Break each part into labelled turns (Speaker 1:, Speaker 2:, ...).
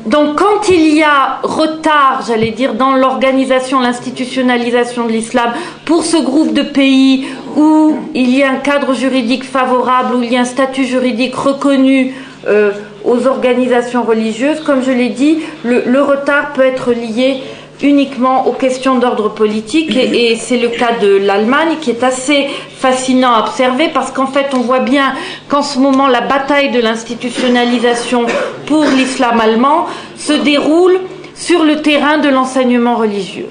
Speaker 1: Donc quand il y a retard, j'allais dire, dans l'organisation, l'institutionnalisation de l'islam pour ce groupe de pays où il y a un cadre juridique favorable, où il y a un statut juridique reconnu aux organisations religieuses, comme je l'ai dit, le retard peut être lié uniquement aux questions d'ordre politique et c'est le cas de l'Allemagne qui est assez fascinant à observer parce qu'en fait on voit bien qu'en ce moment la bataille de l'institutionnalisation pour l'islam allemand se déroule sur le terrain de l'enseignement religieux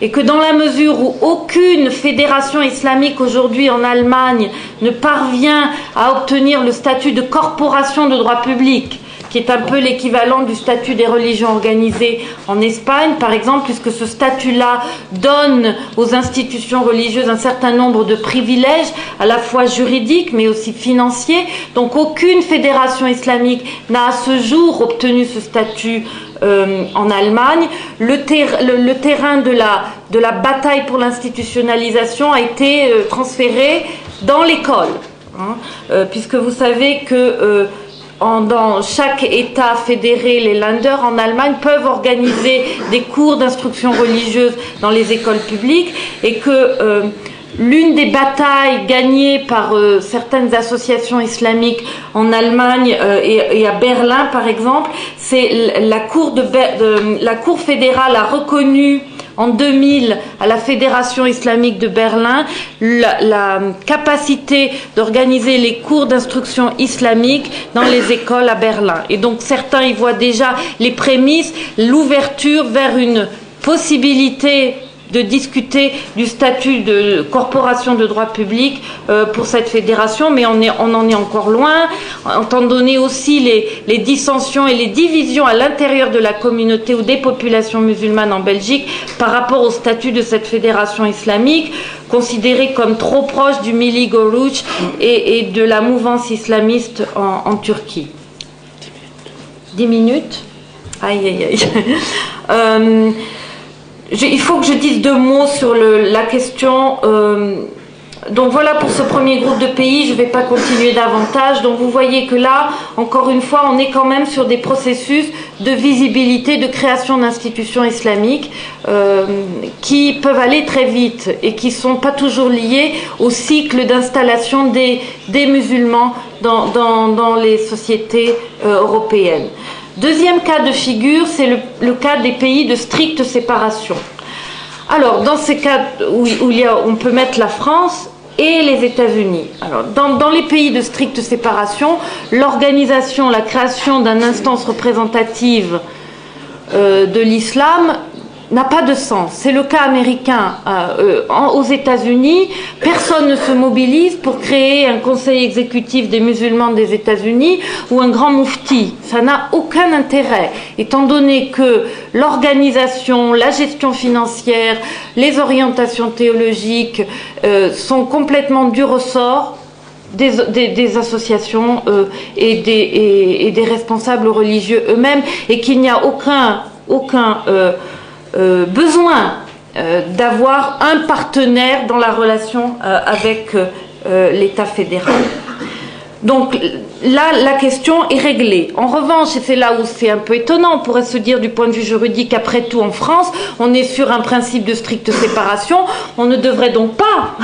Speaker 1: et que dans la mesure où aucune fédération islamique aujourd'hui en Allemagne ne parvient à obtenir le statut de corporation de droit public, qui est un peu l'équivalent du statut des religions organisées en Espagne, par exemple, puisque ce statut-là donne aux institutions religieuses un certain nombre de privilèges, à la fois juridiques, mais aussi financiers. Donc aucune fédération islamique n'a à ce jour obtenu ce statut en Allemagne. Le terrain de la bataille pour l'institutionnalisation a été transféré dans l'école, puisque vous savez que dans chaque État fédéré, les Länder en Allemagne peuvent organiser des cours d'instruction religieuse dans les écoles publiques et que l'une des batailles gagnées par certaines associations islamiques en Allemagne et à Berlin par exemple, c'est la Cour fédérale a reconnu en 2000 à la Fédération islamique de Berlin la capacité d'organiser les cours d'instruction islamique dans les écoles à Berlin. Et donc certains y voient déjà les prémices, l'ouverture vers une possibilité de discuter du statut de corporation de droit public pour cette fédération, mais on en est encore loin, étant donné aussi les dissensions et les divisions à l'intérieur de la communauté ou des populations musulmanes en Belgique par rapport au statut de cette fédération islamique, considérée comme trop proche du Milli Görüş et de la mouvance islamiste en Turquie. 10 minutes. Aïe, aïe, aïe. Il faut que je dise 2 mots sur la question. Donc voilà pour ce premier groupe de pays, je ne vais pas continuer davantage. Donc vous voyez que là, encore une fois, on est quand même sur des processus de visibilité, de création d'institutions islamiques qui peuvent aller très vite et qui ne sont pas toujours liés au cycle d'installation des musulmans dans les sociétés européennes. Deuxième cas de figure, c'est le cas des pays de stricte séparation. Alors, dans ces cas où on peut mettre la France et les États-Unis. Alors, dans les pays de stricte séparation, l'organisation, la création d'une instance représentative de l'islam n'a pas de sens. C'est le cas américain aux États-Unis. Personne ne se mobilise pour créer un conseil exécutif des musulmans des États-Unis ou un grand moufti. Ça n'a aucun intérêt, étant donné que l'organisation, la gestion financière, les orientations théologiques sont complètement du ressort des associations et des responsables religieux eux-mêmes, et qu'il n'y a aucun besoin d'avoir un partenaire dans la relation avec l'État fédéral. Donc là, la question est réglée. En revanche, et c'est là où c'est un peu étonnant, on pourrait se dire du point de vue juridique, après tout en France, on est sur un principe de stricte séparation, on ne devrait donc pas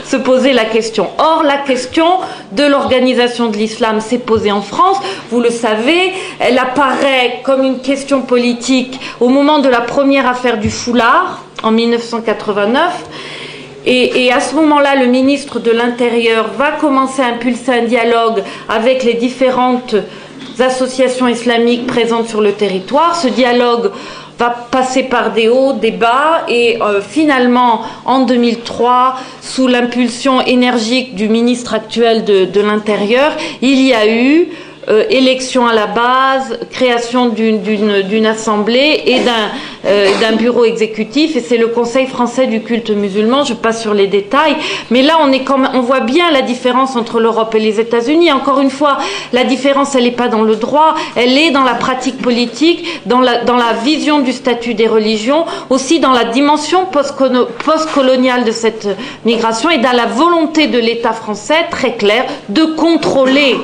Speaker 1: se poser la question. Or, la question de l'organisation de l'islam s'est posée en France, vous le savez, elle apparaît comme une question politique au moment de la première affaire du foulard, en 1989, et à ce moment-là, le ministre de l'Intérieur va commencer à impulser un dialogue avec les différentes associations islamiques présentes sur le territoire. Ce dialogue va passer par des hauts, des bas, et finalement, en 2003, sous l'impulsion énergique du ministre actuel de l'Intérieur, il y a eu élection à la base, création d'une assemblée et d'un bureau exécutif, et c'est le Conseil français du culte musulman. Je passe sur les détails, mais là on voit bien la différence entre l'Europe et les États-Unis. Encore une fois, la différence, elle n'est pas dans le droit, elle est dans la pratique politique, dans la vision du statut des religions, aussi dans la dimension post-coloniale de cette migration et dans la volonté de l'État français très claire de contrôler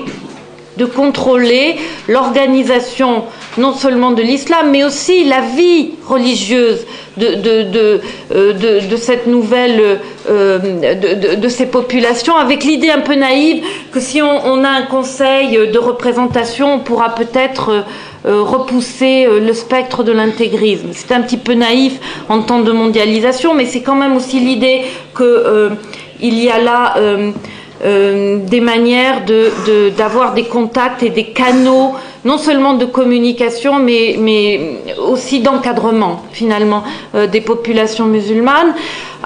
Speaker 1: de contrôler l'organisation non seulement de l'islam, mais aussi la vie religieuse de cette nouvelle, de ces populations, avec l'idée un peu naïve que si on a un conseil de représentation, on pourra peut-être repousser le spectre de l'intégrisme. C'est un petit peu naïf en temps de mondialisation, mais c'est quand même aussi l'idée que il y a là des manières d'avoir des contacts et des canaux, non seulement de communication, mais aussi d'encadrement, finalement, des populations musulmanes.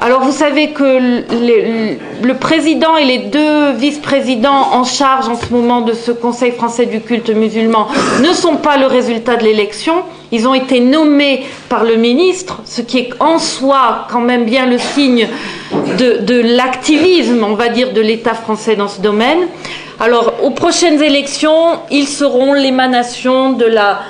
Speaker 1: Alors, vous savez que le président et les deux vice-présidents en charge en ce moment de ce Conseil français du culte musulman ne sont pas le résultat de l'élection. Ils ont été nommés par le ministre, ce qui est en soi quand même bien le signe de l'activisme, on va dire, de l'État français dans ce domaine. Alors, aux prochaines élections, ils seront l'émanation de la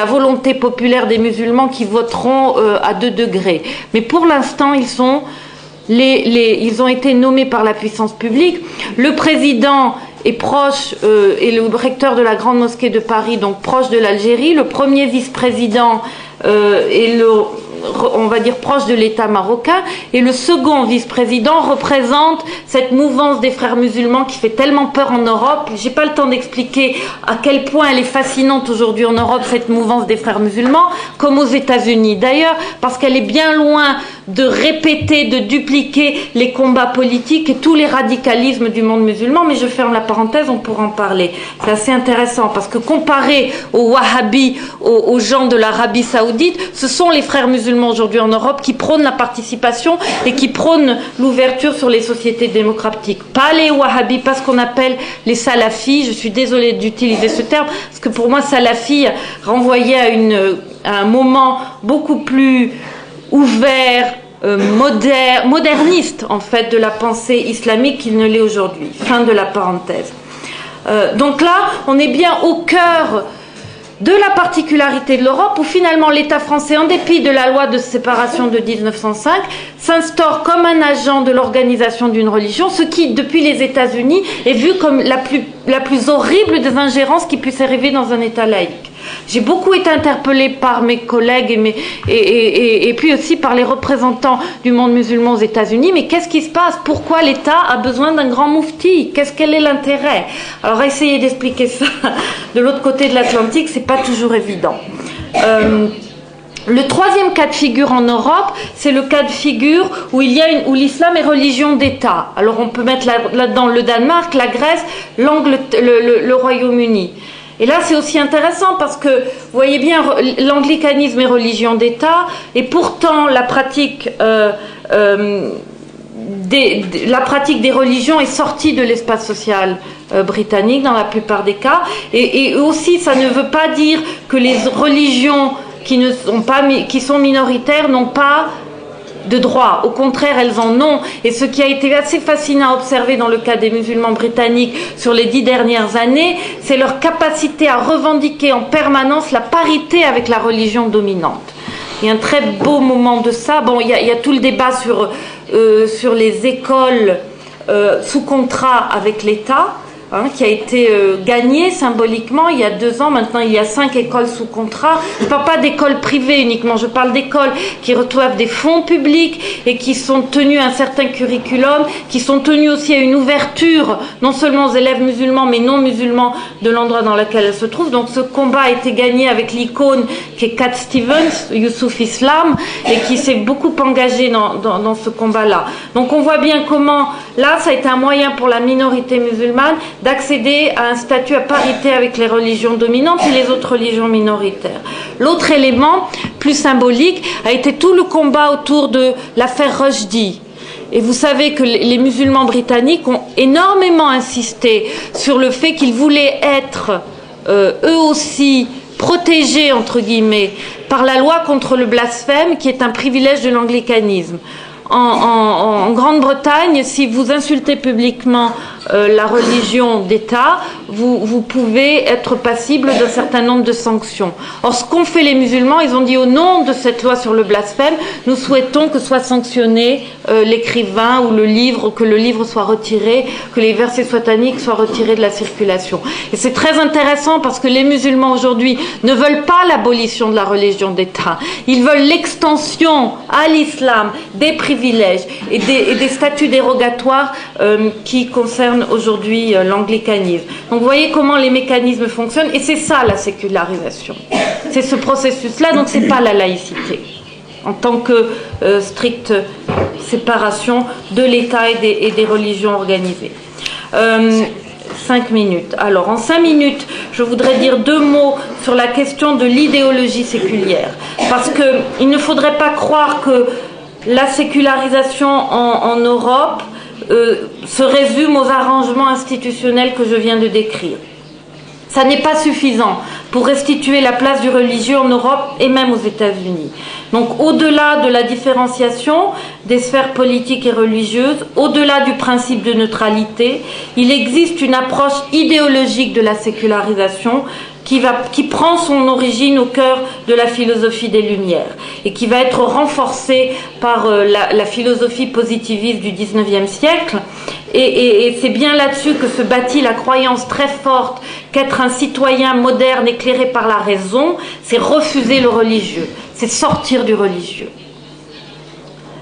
Speaker 1: volonté populaire des musulmans qui voteront à 2 degrés. Mais pour l'instant, ils ont été nommés par la puissance publique. Le président est proche, et le recteur de la Grande Mosquée de Paris, donc proche de l'Algérie. Le premier vice-président est on va dire proche de l'État marocain, et le second vice-président représente cette mouvance des frères musulmans qui fait tellement peur en Europe. J'ai pas le temps d'expliquer à quel point elle est fascinante aujourd'hui en Europe, cette mouvance des frères musulmans, comme aux États-Unis d'ailleurs, parce qu'elle est bien loin de répéter, de dupliquer les combats politiques et tous les radicalismes du monde musulman. Mais je ferme la parenthèse, on pourra en parler. C'est assez intéressant parce que comparé aux wahhabis, aux gens de l'Arabie saoudite, ce sont les frères musulmans aujourd'hui en Europe qui prônent la participation et qui prônent l'ouverture sur les sociétés démocratiques. Pas les wahhabis, pas ce qu'on appelle les salafis. Je suis désolée d'utiliser ce terme parce que pour moi salafi renvoyait à un moment beaucoup plus ouvert, moderniste en fait de la pensée islamique qu'il ne l'est aujourd'hui. Fin de la parenthèse. Donc là, on est bien au cœur de la particularité de l'Europe où finalement l'État français, en dépit de la loi de séparation de 1905, s'instaure comme un agent de l'organisation d'une religion, ce qui, depuis les États-Unis, est vu comme la plus horrible des ingérences qui puissent arriver dans un État laïque. J'ai beaucoup été interpellée par mes collègues et puis aussi par les représentants du monde musulman aux États-Unis. Mais qu'est-ce qui se passe? Pourquoi l'État a besoin d'un grand moufti? Quel est l'intérêt? Alors, essayer d'expliquer ça de l'autre côté de l'Atlantique, c'est pas toujours évident. Le troisième cas de figure en Europe, c'est le cas de figure où l'islam est religion d'État. Alors, on peut mettre là-dedans le Danemark, la Grèce, le Royaume-Uni. Et là, c'est aussi intéressant parce que, vous voyez bien, l'anglicanisme est religion d'État, et pourtant la pratique des religions est sortie de l'espace social britannique dans la plupart des cas. Et aussi, ça ne veut pas dire que les religions qui sont minoritaires n'ont pas de droit. Au contraire, elles en ont. Et ce qui a été assez fascinant à observer dans le cas des musulmans britanniques sur les 10 dernières années, c'est leur capacité à revendiquer en permanence la parité avec la religion dominante. Il y a un très beau moment de ça. Bon, il y a tout le débat sur les écoles sous contrat avec l'État, qui a été gagné symboliquement il y a 2 ans. Maintenant, il y a 5 écoles sous contrat. Je ne parle pas d'écoles privées uniquement, je parle d'écoles qui reçoivent des fonds publics et qui sont tenues à un certain curriculum, qui sont tenues aussi à une ouverture, non seulement aux élèves musulmans, mais non musulmans de l'endroit dans lequel elles se trouvent. Donc ce combat a été gagné avec l'icône qui est Cat Stevens, Youssouf Islam, et qui s'est beaucoup engagé dans ce combat-là. Donc on voit bien comment, là, ça a été un moyen pour la minorité musulmane d'accéder à un statut à parité avec les religions dominantes et les autres religions minoritaires. L'autre élément, plus symbolique, a été tout le combat autour de l'affaire Rushdie. Et vous savez que les musulmans britanniques ont énormément insisté sur le fait qu'ils voulaient être, eux aussi, protégés, entre guillemets, par la loi contre le blasphème, qui est un privilège de l'anglicanisme. En Grande-Bretagne, si vous insultez publiquement la religion d'État, vous pouvez être passible d'un certain nombre de sanctions. Or, ce qu'ont fait les musulmans, ils ont dit au nom de cette loi sur le blasphème, nous souhaitons que soit sanctionné l'écrivain ou le livre, que le livre soit retiré, que les versets sataniques soient retirés de la circulation. Et c'est très intéressant parce que les musulmans aujourd'hui ne veulent pas l'abolition de la religion d'État. Ils veulent l'extension à l'islam des privilèges et des statuts dérogatoires qui concernent aujourd'hui l'anglicanisme. Donc vous voyez comment les mécanismes fonctionnent et c'est ça la sécularisation. C'est ce processus-là, donc c'est pas la laïcité en tant que stricte séparation de l'État et des religions organisées. 5 minutes. Alors, en 5 minutes, je voudrais dire 2 mots sur la question de l'idéologie séculière. Parce qu'il ne faudrait pas croire que la sécularisation en Europe se résume aux arrangements institutionnels que je viens de décrire. Ça n'est pas suffisant pour restituer la place du religieux en Europe et même aux États-Unis. Donc, au-delà de la différenciation des sphères politiques et religieuses, au-delà du principe de neutralité, il existe une approche idéologique de la sécularisation qui prend son origine au cœur de la philosophie des Lumières et qui va être renforcée par la philosophie positiviste du XIXe siècle. Et c'est bien là-dessus que se bâtit la croyance très forte qu'être un citoyen moderne éclairé par la raison, c'est refuser le religieux, c'est sortir du religieux.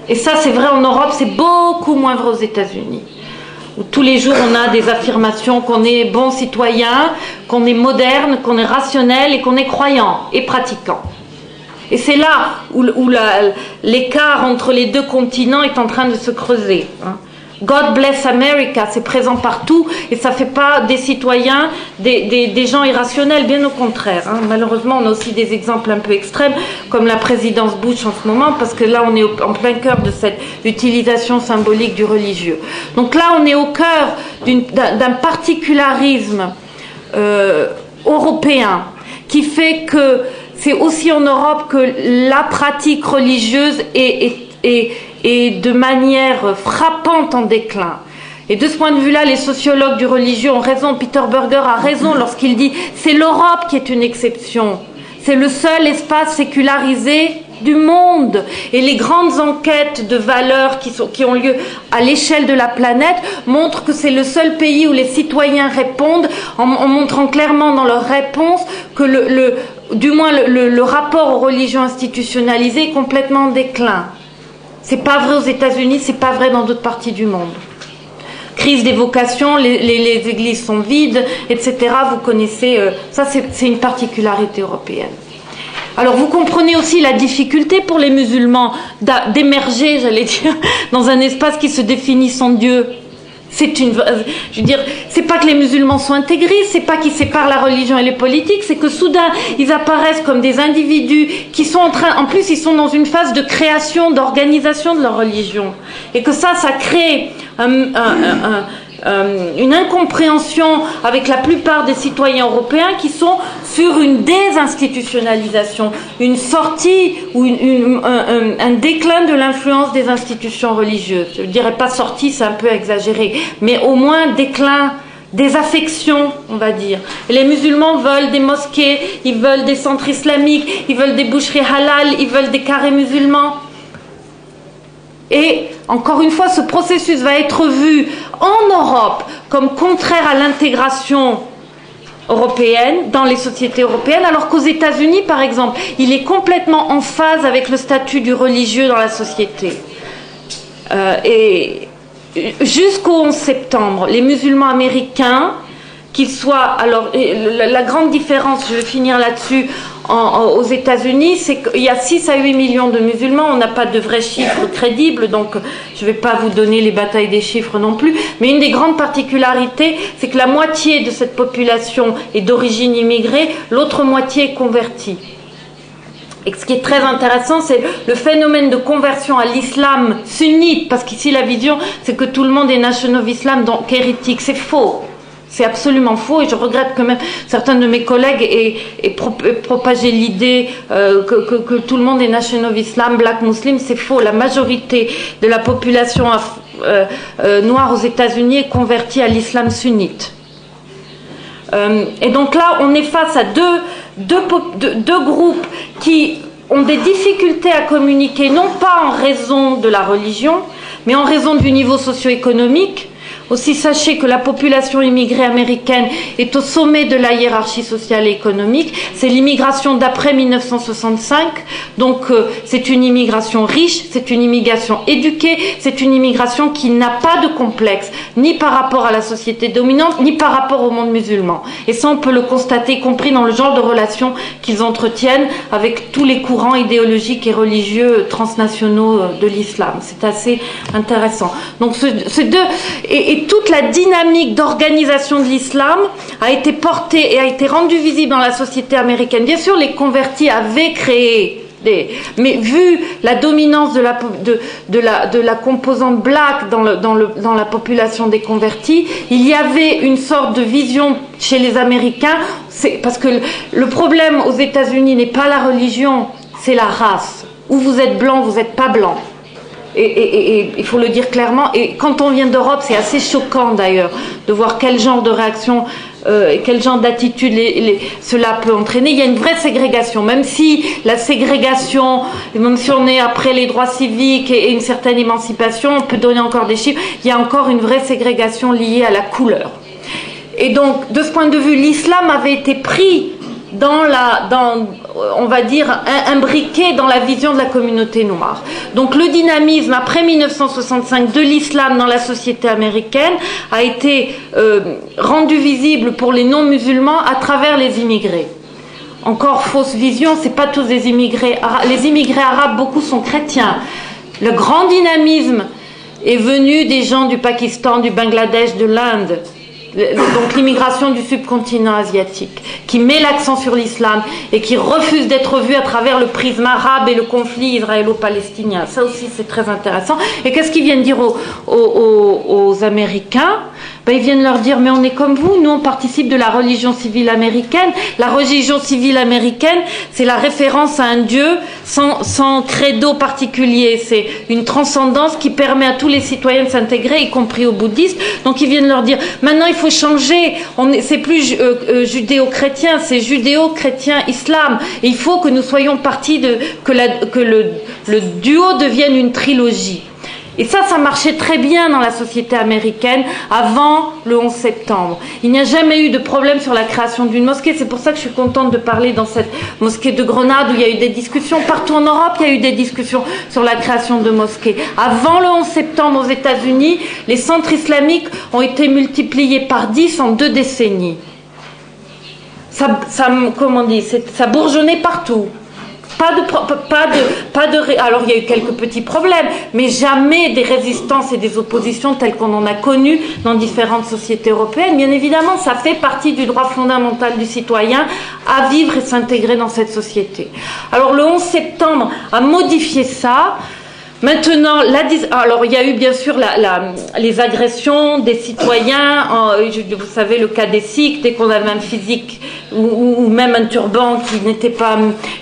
Speaker 1: Et ça, c'est vrai en Europe, c'est beaucoup moins vrai aux États-Unis, où tous les jours on a des affirmations qu'on est bon citoyen, qu'on est moderne, qu'on est rationnel et qu'on est croyant et pratiquant. Et c'est là où l'écart entre les deux continents est en train de se creuser. God bless America, c'est présent partout et ça ne fait pas des citoyens des gens irrationnels, bien au contraire. Malheureusement, on a aussi des exemples un peu extrêmes, comme la présidence Bush en ce moment, parce que là, on est en plein cœur de cette utilisation symbolique du religieux. Donc là, on est au cœur d'un particularisme européen qui fait que c'est aussi en Europe que la pratique religieuse est de manière frappante en déclin. Et de ce point de vue-là, les sociologues du religieux ont raison. Peter Berger a raison lorsqu'il dit « c'est l'Europe qui est une exception. C'est le seul espace sécularisé du monde. » Et les grandes enquêtes de valeurs qui ont lieu à l'échelle de la planète montrent que c'est le seul pays où les citoyens répondent en montrant clairement dans leurs réponses que le rapport aux religions institutionnalisées est complètement en déclin. C'est pas vrai aux États-Unis, c'est pas vrai dans d'autres parties du monde. Crise des vocations, les églises sont vides, etc. Vous connaissez, ça c'est une particularité européenne. Alors vous comprenez aussi la difficulté pour les musulmans d'émerger, j'allais dire, dans un espace qui se définit sans Dieu. C'est pas que les musulmans sont intégristes, c'est pas qu'ils séparent la religion et les politiques, c'est que soudain, ils apparaissent comme des individus qui sont en plus, ils sont dans une phase de création, d'organisation de leur religion. Et que ça crée une incompréhension avec la plupart des citoyens européens qui sont sur une désinstitutionnalisation, une sortie ou un déclin de l'influence des institutions religieuses. Je ne dirais pas sortie, c'est un peu exagéré, mais au moins déclin des affections, on va dire. Et les musulmans veulent des mosquées, ils veulent des centres islamiques, ils veulent des boucheries halal, ils veulent des carrés musulmans. Et encore une fois, ce processus va être vu en Europe comme contraire à l'intégration européenne, dans les sociétés européennes, alors qu'aux États-Unis, par exemple, il est complètement en phase avec le statut du religieux dans la société. Et jusqu'au 11 septembre, les musulmans américains, qu'ils soient... Alors, la grande différence, je vais finir là-dessus, aux États-Unis, c'est qu'il y a 6 à 8 millions de musulmans, on n'a pas de vrais chiffres crédibles, donc je ne vais pas vous donner les batailles des chiffres non plus, mais une des grandes particularités, c'est que la moitié de cette population est d'origine immigrée, l'autre moitié est convertie. Et ce qui est très intéressant, c'est le phénomène de conversion à l'islam sunnite, parce qu'ici la vision, c'est que tout le monde est nation of Islam, donc hérétique, c'est faux. C'est absolument faux et je regrette que même certains de mes collègues aient propagé l'idée que tout le monde est nation of Islam, black muslim, c'est faux. La majorité de la population noire aux États-Unis est convertie à l'islam sunnite. Et donc là, on est face à deux groupes qui ont des difficultés à communiquer, non pas en raison de la religion, mais en raison du niveau socio-économique. Aussi, sachez que la population immigrée américaine est au sommet de la hiérarchie sociale et économique. C'est l'immigration d'après 1965. Donc, c'est une immigration riche, c'est une immigration éduquée, c'est une immigration qui n'a pas de complexe, ni par rapport à la société dominante, ni par rapport au monde musulman. Et ça, on peut le constater, y compris dans le genre de relations qu'ils entretiennent avec tous les courants idéologiques et religieux transnationaux de l'islam. C'est assez intéressant. Donc, ces deux... Et toute la dynamique d'organisation de l'islam a été portée et a été rendue visible dans la société américaine. Bien sûr, les convertis avaient créé mais vu la dominance de la composante black dans la population des convertis, il y avait une sorte de vision chez les Américains, parce que le problème aux États-Unis n'est pas la religion, c'est la race. Ou vous êtes blanc, vous n'êtes pas blanc. Et il faut le dire clairement, et quand on vient d'Europe, c'est assez choquant d'ailleurs de voir quel genre de réaction et quel genre d'attitude cela peut entraîner. Il y a une vraie ségrégation, même si la ségrégation, même si on est après les droits civiques et une certaine émancipation, on peut donner encore des chiffres, il y a encore une vraie ségrégation liée à la couleur. Et donc, de ce point de vue, l'islam avait été pris on va dire, imbriqué dans la vision de la communauté noire. Donc le dynamisme après 1965 de l'islam dans la société américaine a été rendu visible pour les non-musulmans à travers les immigrés. Encore fausse vision, c'est pas tous des immigrés arabes. Les immigrés arabes, beaucoup sont chrétiens. Le grand dynamisme est venu des gens du Pakistan, du Bangladesh, de l'Inde. Donc l'immigration du subcontinent asiatique, qui met l'accent sur l'islam et qui refuse d'être vue à travers le prisme arabe et le conflit israélo-palestinien. Ça aussi, c'est très intéressant. Et qu'est-ce qu'ils viennent dire aux Américains ? Ils viennent leur dire, mais on est comme vous, nous on participe de la religion civile américaine. La religion civile américaine, c'est la référence à un Dieu sans credo particulier. C'est une transcendance qui permet à tous les citoyens de s'intégrer, y compris aux bouddhistes. Donc ils viennent leur dire, maintenant il faut changer, c'est plus judéo-chrétien, c'est judéo-chrétien-islam. Et il faut que nous soyons partis que le duo devienne une trilogie. Et ça marchait très bien dans la société américaine avant le 11 septembre. Il n'y a jamais eu de problème sur la création d'une mosquée. C'est pour ça que je suis contente de parler dans cette mosquée de Grenade où il y a eu des discussions. Partout en Europe, il y a eu des discussions sur la création de mosquées. Avant le 11 septembre aux États-Unis, les centres islamiques ont été multipliés par 10 en 2 décennies. Ça bourgeonnait partout. Alors il y a eu quelques petits problèmes, mais jamais des résistances et des oppositions telles qu'on en a connues dans différentes sociétés européennes. Bien évidemment, ça fait partie du droit fondamental du citoyen à vivre et s'intégrer dans cette société. Alors le 11 septembre a modifié ça. Maintenant, alors il y a eu bien sûr les agressions des citoyens, vous savez le cas des Sikhs, dès qu'on avait un physique ou même un turban qui n'était pas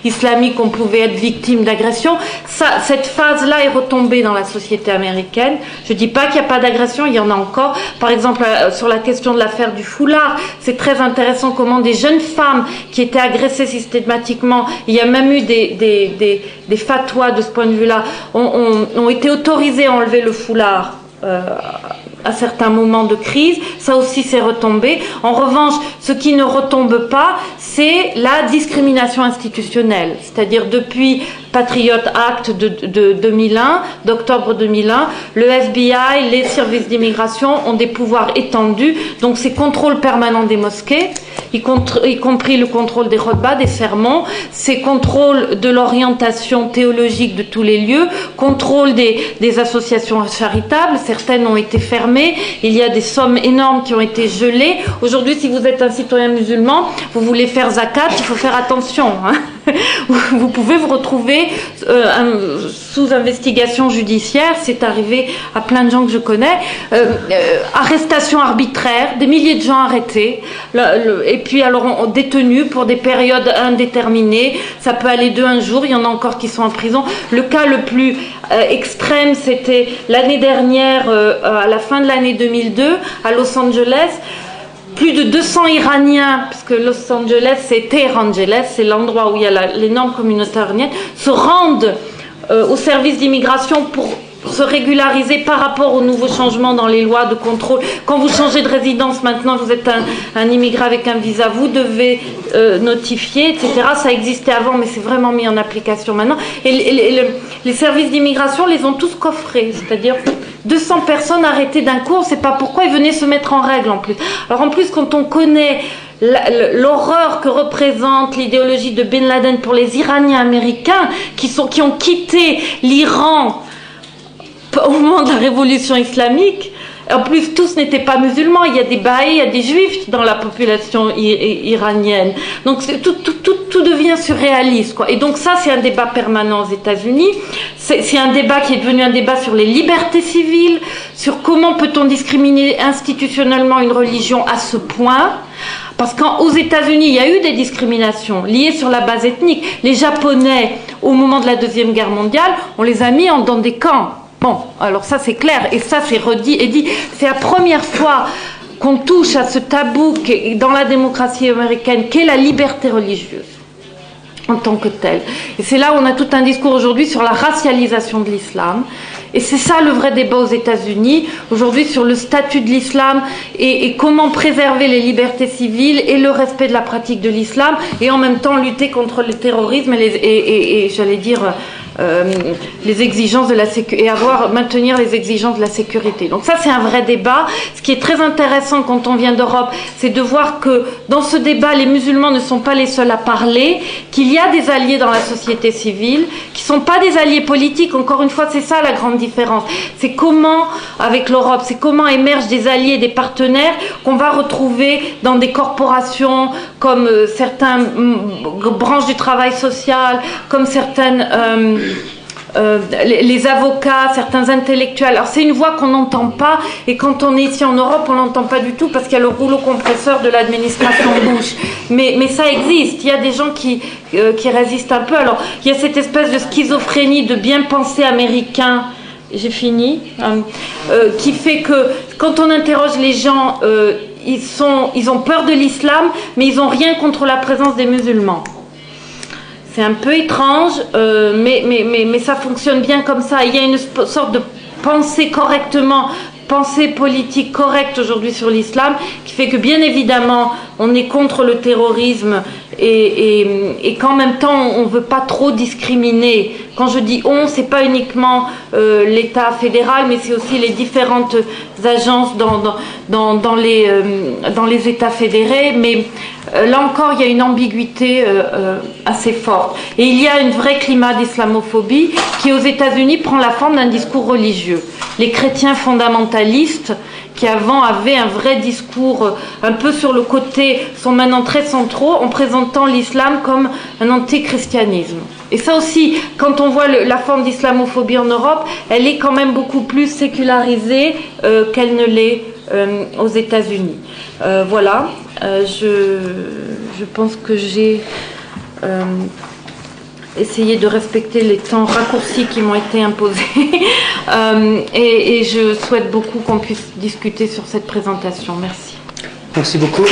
Speaker 1: islamique, on pouvait être victime d'agression. Cette phase-là est retombée dans la société américaine. Je ne dis pas qu'il n'y a pas d'agression, il y en a encore. Par exemple, sur la question de l'affaire du foulard, c'est très intéressant comment des jeunes femmes qui étaient agressées systématiquement, il y a même eu des fatwas de ce point de vue-là, ont été autorisés à enlever le foulard à certains moments de crise. Ça aussi c'est retombé. En revanche, ce qui ne retombe pas, c'est la discrimination institutionnelle. C'est-à-dire depuis Patriot Act de 2001, d'octobre 2001, le FBI, les services d'immigration ont des pouvoirs étendus. Donc c'est contrôle permanent des mosquées, y compris le contrôle des khotbahs, des sermons, c'est contrôle de l'orientation théologique de tous les lieux, contrôle des associations charitables, certaines ont été fermées, il y a des sommes énormes qui ont été gelées. Aujourd'hui, si vous êtes un citoyen musulman, vous voulez faire zakat, il faut faire attention, hein. Vous pouvez vous retrouver sous investigation judiciaire, c'est arrivé à plein de gens que je connais, arrestation arbitraire, des milliers de gens arrêtés, et puis alors détenus pour des périodes indéterminées, ça peut aller de un jour, il y en a encore qui sont en prison. Le cas le plus extrême, c'était l'année dernière, à la fin de l'année 2002, à Los Angeles. Plus de 200 Iraniens, puisque Los Angeles c'est Teherangeles, c'est l'endroit où il y a l'énorme communauté iranienne, se rendent au service d'immigration pour se régulariser par rapport aux nouveaux changements dans les lois de contrôle. Quand vous changez de résidence, maintenant vous êtes un immigré avec un visa, vous devez notifier, etc. Ça existait avant, mais c'est vraiment mis en application maintenant. Et les services d'immigration les ont tous coffrés, c'est-à-dire 200 personnes arrêtées d'un coup, on ne sait pas pourquoi, ils venaient se mettre en règle en plus. Alors en plus, quand on connaît l'horreur que représente l'idéologie de Ben Laden pour les Iraniens américains qui ont quitté l'Iran au moment de la révolution islamique, en plus tous n'étaient pas musulmans, il y a des Baha'is, il y a des juifs dans la population iranienne, donc tout devient surréaliste, quoi. Et donc ça c'est un débat permanent aux États-Unis, c'est un débat qui est devenu un débat sur les libertés civiles, sur comment peut-on discriminer institutionnellement une religion à ce point. Parce qu'aux États-Unis, il y a eu des discriminations liées sur la base ethnique. Les Japonais, au moment de la Deuxième Guerre mondiale, on les a mis dans des camps. Bon, alors ça c'est clair, et ça c'est redit et dit. C'est la première fois qu'on touche à ce tabou dans la démocratie américaine qu'est la liberté religieuse en tant que telle. Et c'est là où on a tout un discours aujourd'hui sur la racialisation de l'islam. Et c'est ça le vrai débat aux États-Unis, aujourd'hui sur le statut de l'islam et comment préserver les libertés civiles et le respect de la pratique de l'islam et en même temps lutter contre le terrorisme et j'allais dire les exigences de la sécurité et maintenir les exigences de la sécurité. Donc ça c'est un vrai débat. Ce qui est très intéressant quand on vient d'Europe, c'est de voir que dans ce débat les musulmans ne sont pas les seuls à parler, qu'il y a des alliés dans la société civile, qui sont pas des alliés politiques. Encore une fois, c'est ça la grande différence. C'est comment, avec l'Europe, c'est comment émergent des alliés, des partenaires qu'on va retrouver dans des corporations comme certaines branches du travail social, comme certaines les avocats, certains intellectuels. Alors c'est une voix qu'on n'entend pas, et quand on est ici en Europe, on l'entend pas du tout parce qu'il y a le rouleau compresseur de l'administration Bush. Mais ça existe. Il y a des gens qui résistent un peu. Alors il y a cette espèce de schizophrénie de bien penser américain. J'ai fini. Qui fait que quand on interroge les gens, ils ont peur de l'islam, mais ils ont rien contre la présence des musulmans. C'est un peu étrange, mais ça fonctionne bien comme ça. Il y a une sorte de pensée politique correcte aujourd'hui sur l'islam, qui fait que bien évidemment on est contre le terrorisme et qu'en même temps on ne veut pas trop discriminer. Quand je dis on, c'est pas uniquement l'État fédéral, mais c'est aussi les différentes agences dans les États fédérés. Mais là encore, il y a une ambiguïté assez forte. Et il y a un vrai climat d'islamophobie qui, aux États-Unis, prend la forme d'un discours religieux. Les chrétiens fondamentalistes, qui avant avaient un vrai discours un peu sur le côté, sont maintenant très centraux en présentant l'islam comme un antéchristianisme. Et ça aussi, quand on voit la forme d'islamophobie en Europe, elle est quand même beaucoup plus sécularisée qu'elle ne l'est aux États-Unis. Voilà, je pense que j'ai essayé de respecter les temps raccourcis qui m'ont été imposés et je souhaite beaucoup qu'on puisse discuter sur cette présentation. Merci.
Speaker 2: Merci beaucoup.